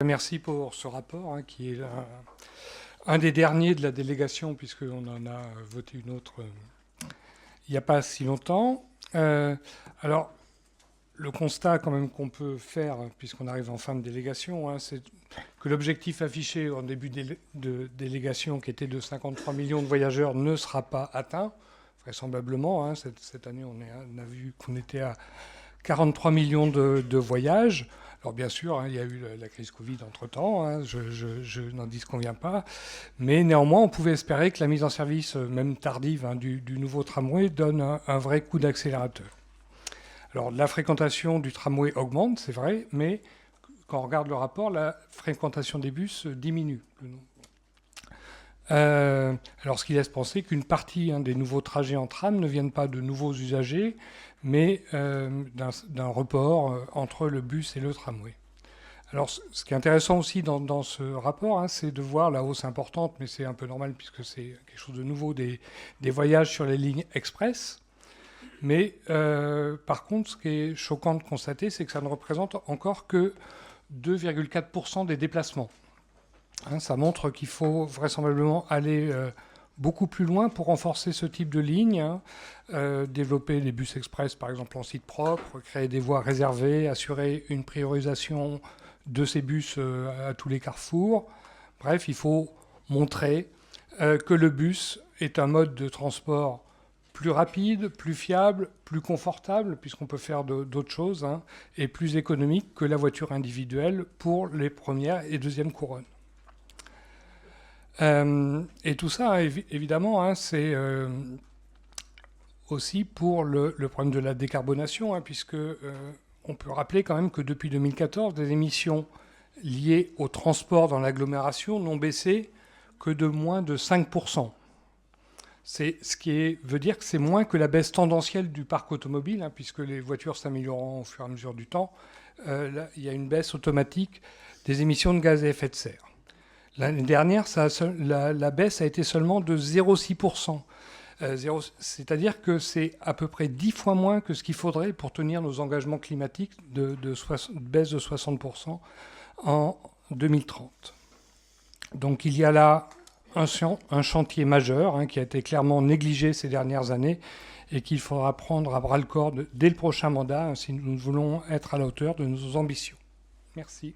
merci pour ce rapport, hein, qui est un des derniers de la délégation, puisqu'on en a voté une autre il n'y a pas si longtemps. Alors, le constat quand même qu'on peut faire, puisqu'on arrive en fin de délégation, hein, c'est que l'objectif affiché en début de délégation, qui était de 53 millions de voyageurs, ne sera pas atteint, vraisemblablement. Hein. Cette année, on a vu qu'on était à 43 millions de voyages. Alors bien sûr, hein, il y a eu la crise Covid entre-temps, hein, je n'en disconviens pas, mais néanmoins, on pouvait espérer que la mise en service, même tardive, hein, du nouveau tramway donne un vrai coup d'accélérateur. Alors la fréquentation du tramway augmente, c'est vrai, mais quand on regarde le rapport, la fréquentation des bus diminue. Alors ce qui laisse penser qu'une partie, hein, des nouveaux trajets en tram ne viennent pas de nouveaux usagers, mais d'un report entre le bus et le tramway. Alors ce qui est intéressant aussi dans ce rapport, hein, c'est de voir la hausse importante, mais c'est un peu normal puisque c'est quelque chose de nouveau, des voyages sur les lignes express. Mais par contre, ce qui est choquant de constater, c'est que ça ne représente encore que 2,4% des déplacements. Hein, ça montre qu'il faut vraisemblablement aller beaucoup plus loin pour renforcer ce type de ligne, hein, développer des bus express par exemple en site propre, créer des voies réservées, assurer une priorisation de ces bus à tous les carrefours. Bref, il faut montrer que le bus est un mode de transport plus rapide, plus fiable, plus confortable, puisqu'on peut faire d'autres choses, hein, et plus économique que la voiture individuelle pour les premières et deuxièmes couronnes. Et tout ça, évidemment, hein, c'est aussi pour le problème de la décarbonation, hein, puisque on peut rappeler quand même que depuis 2014, les émissions liées au transport dans l'agglomération n'ont baissé que de moins de 5%. C'est ce qui veut dire que c'est moins que la baisse tendancielle du parc automobile, hein, puisque les voitures s'améliorant au fur et à mesure du temps. Là, il y a une baisse automatique des émissions de gaz à effet de serre. L'année dernière, la baisse a été seulement de 0,6%. C'est-à-dire que c'est à peu près 10 fois moins que ce qu'il faudrait pour tenir nos engagements climatiques de baisse de 60% en 2030. Donc il y a là un chantier majeur, hein, qui a été clairement négligé ces dernières années et qu'il faudra prendre à bras-le-corps dès le prochain mandat, hein, si nous voulons être à la hauteur de nos ambitions. Merci.